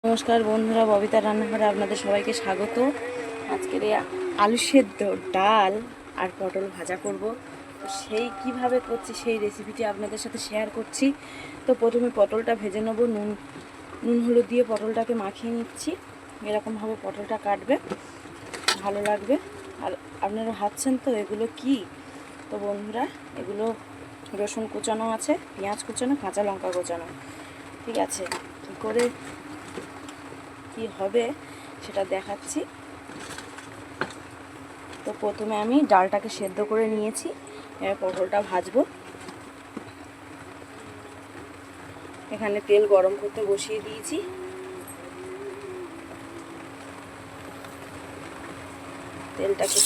নমস্কার বন্ধুরা, ববিতা রান্নাঘরে আপনাদের সবাইকে স্বাগত। আজকের এই আলু সেদ্ধ, ডাল আর পটল ভাজা করব। তো সেই কিভাবে করছি সেই রেসিপিটি আপনাদের সাথে শেয়ার করছি। তো প্রথমে পটলটা ভেজে নেব। নুন হলুদ দিয়ে পটলটাকে মাখিয়ে নিচ্ছি। এরকমভাবে পটলটা কাটবে, ভালো লাগবে। আর আপনারা ভাবছেন তো এগুলো কি? তো বন্ধুরা, এগুলো রসুন কুচানো আছে, পেঁয়াজ কুচানো, কাঁচা লঙ্কা কুচানো। ঠিক আছে, কী করে কি হবে সেটা দেখাচ্ছি। তো প্রথমে আমি ডালটাকে সেদ্ধ করে নিয়েছি, এবার পটলটা ভাজবো। এখানে তেল গরম করতে বসিয়ে দিয়েছি। তেলটাকে,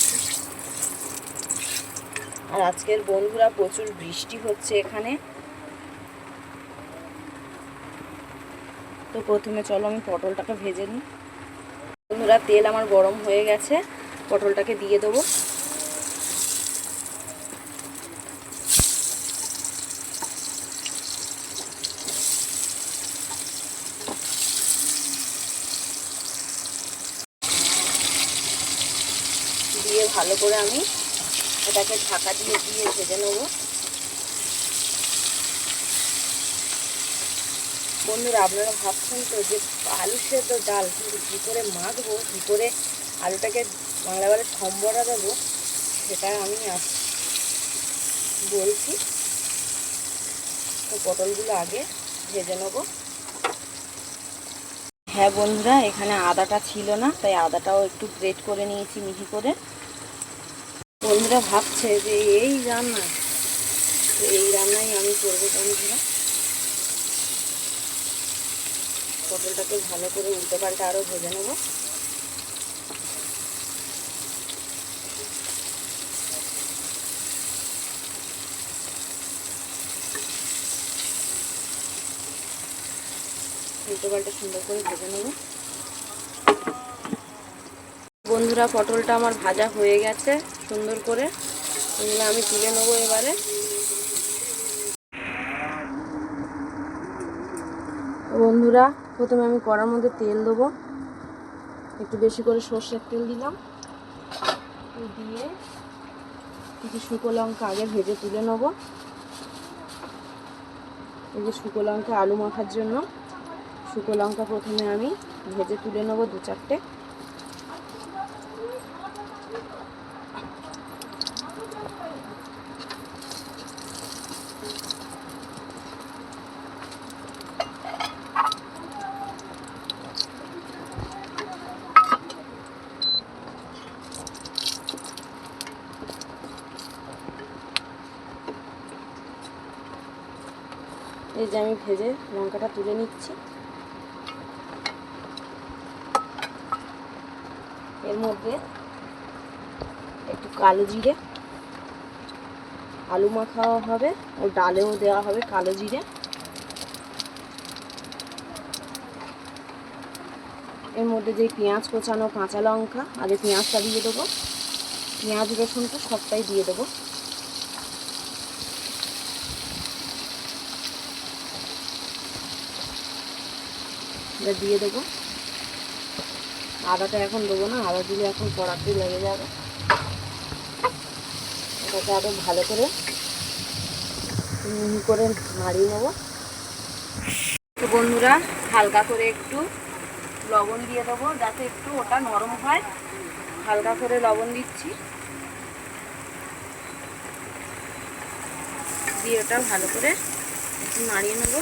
আর আজকের বন্ধুরা প্রচুর বৃষ্টি হচ্ছে এখানে। তো প্রথমে চলো আমি পটলটাকে ভেজে নিই। বন্ধুরা, তেল আমার গরম হয়ে গেছে, পটলটাকে দিয়ে দেবো। দিয়ে ভালো করে আমি এটাকে ঢাকা দিয়ে ভেজে নেবো। বন্ধুরা, আপনারা ভাবছেন তো যে আলু সেদ্ধ ডাল কিন্তু কী করে মাখবো, কী করে আলুটাকে বাংলা বলে সম্বরা দেবো, সেটা আমি বলছি। তো পটলগুলো আগে ভেজে নেবো। হ্যাঁ বন্ধুরা, এখানে আদাটা ছিল না, তাই আদাটাও একটু গ্রেট করে নিয়েছি মিহি করে। বন্ধুরা ভাবছে যে এই রান্না, তো এই রান্নাই আমি করবো বন্ধুরা। পটলটাকে ভালো করে উল্টে পাল্টে আরও ভেজে নেবো। উল্টে পাল্টে সুন্দর করে ভেজে নেবো। বন্ধুরা, পটলটা আমার ভাজা হয়ে গেছে সুন্দর করে। এগুলো আমি তুলে নেবো এবারে। বন্ধুরা, প্রথমে আমি কড়ার মধ্যে তেল দেবো, একটু বেশি করে সর্ষের তেল দিলাম। দিয়ে কিছু শুকনো লঙ্কা আগে ভেজে তুলে নেবো। এই যে শুকনো লঙ্কা আলু মাখার জন্য শুকনো লঙ্কা প্রথমে আমি ভেজে তুলে নেবো 2-4টে। এই যে আমি ভেজে লঙ্কাটা তুলে নিচ্ছি। এর মধ্যে একটু কালো জিরে, আলু মাখাও হবে ও ডালেও দেওয়া হবে কালো জিরে। এর মধ্যে যে পেঁয়াজ কোচানো, কাঁচা লঙ্কা, আগে পেঁয়াজটা দিয়ে দেবো। পেঁয়াজ রসুনটা সবটাই দিয়ে দেবো। এটা দিয়ে দেবো। আদাটা এখন দেবো না, আদা দিলে এখন কড়াতে লেগে যাবে। এটাকে আরও ভালো করে মিহি করে নাড়িয়ে নেবো। তো বন্ধুরা, হালকা করে একটু লবণ দিয়ে দেবো যাতে একটু ওটা নরম হয়। হালকা করে লবণ দিচ্ছি, দিয়ে ওটা ভালো করে একটু নাড়িয়ে নেবো,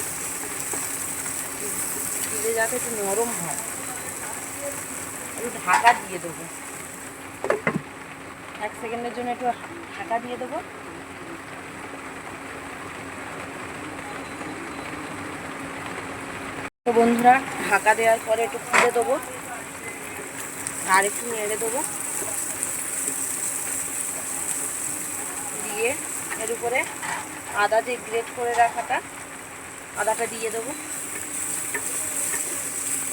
দিলে যাতে একটু নরম হয়। একটু ঢাকা দিয়ে দেবো, 1 সেকেন্ডের জন্য একটু ঢাকা দিয়ে দেবো। তো বন্ধুরা, ঢাকা দেওয়ার পরে একটু খুলে দেবো আর একটু নেড়ে দেবো। দিয়ে এর উপরে আদা যে গ্রেট করে রাখাটা, আদাটা দিয়ে দেবো।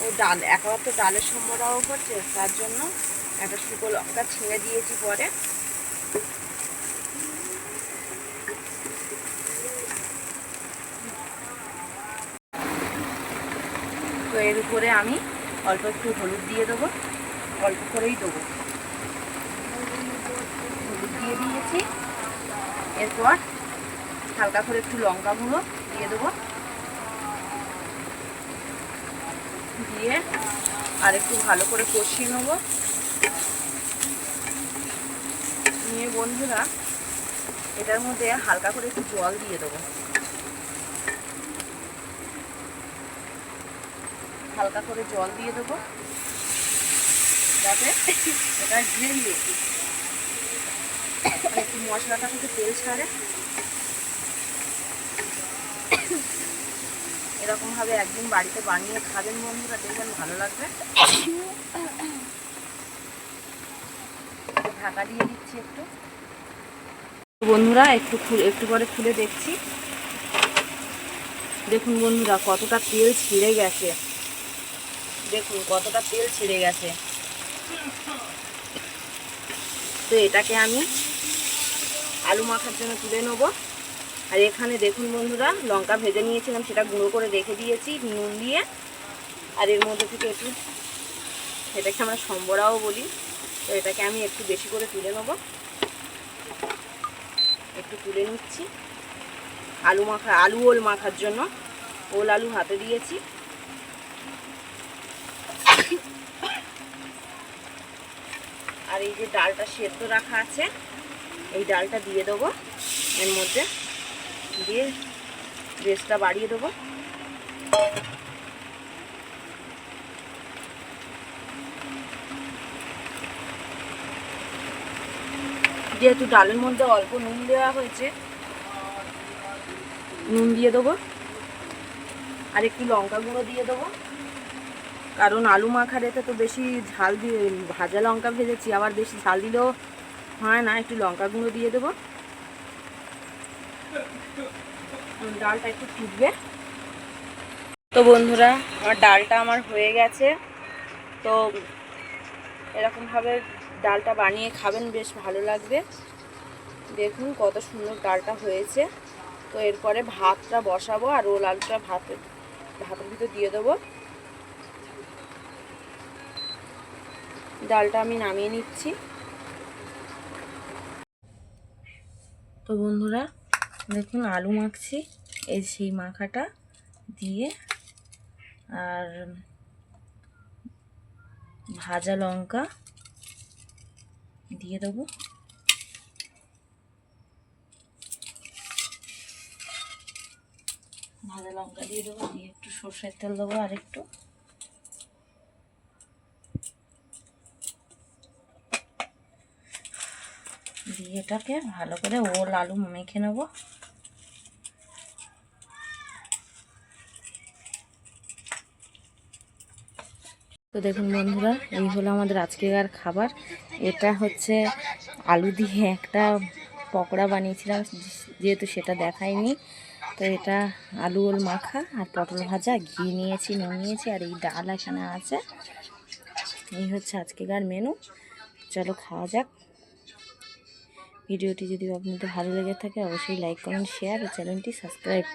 ও ডাল একবার তো ডালের সম্বরাও করছে, তার জন্য একটা শুকনো লঙ্কা ছিঁড়ে দিয়েছি পরে। তো এর উপরে আমি অল্প একটু হলুদ দিয়ে দেবো, অল্প করেই দেবো, হলুদ দিয়ে দিয়েছি। এরপর হালকা করে একটু লঙ্কা গুঁড়ো দিয়ে দেবো, দিয়ে আর একটু ভালো করে কষিয়ে নেবো। নিয়ে বন্ধুরা এটার মধ্যে হালকা করে একটু জল দিয়ে দেবো, হালকা করে জল দিয়ে দেবো যাতে এটা ঘিরে একটু মশলাটা থেকে তেল ছাড়ে। এরকমভাবে একদিন বাড়িতে বানিয়ে খাবেন বন্ধুরা, দেখবেন ভালো লাগবে। ঢাকা দিয়ে দিচ্ছি একটু। বন্ধুরা একটু পরে খুলে দেখছি। দেখুন বন্ধুরা কতটা তেল ছিঁড়ে গেছে, দেখুন কতটা তেল ছিঁড়ে গেছে। তো এটাকে আমি আলু মাখার জন্য তুলে নেবো। আর এখানে দেখুন বন্ধুরা লঙ্কা ভেজে নিয়েছিলাম, সেটা গুঁড়ো করে রেখে দিয়েছি নুন দিয়ে। আর এর মধ্যে থেকে একটু, এটাকে আমরা সম্বরাও বলি, তো এটাকে আমি একটু বেশি করে তুলে নেবো। একটু তুলে নিচ্ছি আলু ওল মাখার জন্য। ওল আলু হাতে দিয়েছি। আর এই যে ডালটা সেদ্ধ রাখা আছে, এই ডালটা দিয়ে দেবো এর মধ্যে, দিয়ে রেসটা বাড়িয়ে দেবো। যেহেতু ডালের মধ্যে অল্প নুন দেওয়া হয়েছে, নুন দিয়ে দেবো। আর একটু লঙ্কা গুঁড়ো দিয়ে দেবো, কারণ আলু মাখার এতে তো বেশি ঝাল দিয়ে, ভাজা লঙ্কা ভেজেছি, আবার বেশি ঝাল দিলেও হয় না, একটু লঙ্কা গুঁড়ো দিয়ে দেবো। ডালটা একটু ফুটবে। তো বন্ধুরা আমার ডালটা হয়ে গেছে। তো এরকমভাবে ডালটা বানিয়ে খাবেন, বেশ ভালো লাগবে। দেখুন কত সুন্দর ডালটা হয়েছে। তো এরপরে ভাতটা বসাবো, আর ওল আলুটা ভাতের ভিতর দিয়ে দেবো। ডালটা আমি নামিয়ে নিচ্ছি। তো বন্ধুরা দেখুন আলু মাখছি, এই সেই মাখাটা দিয়ে আর ভাজা লঙ্কা দিয়ে দেবো। ভাজা লঙ্কা দিয়ে দেবো, দিয়ে একটু সরষের তেল দেবো আর একটু। দিয়ে এটাকে ভালো করে ওল আলু মেখে নেব। তো দেখুন বন্ধুরা এই হলো আমাদের আজকের খাবার। এটা হচ্ছে আলু দিয়ে একটা পকোড়া বানিয়েছিলাম, যেহেতু সেটা দেখাইনি। তো এটা আলু ওল মাখা আর পটল ভাজা, ঘি নিয়েছি, নুন নিয়েছি, আর এই ডাল এখানে আছে। এই হচ্ছে আজকের মেনু। চলো খাওয়া যাক। ভিডিওটি যদি আপনাদের ভালো লেগে থাকে অবশ্যই লাইক কমেন্ট শেয়ার ও চ্যানেলটি সাবস্ক্রাইব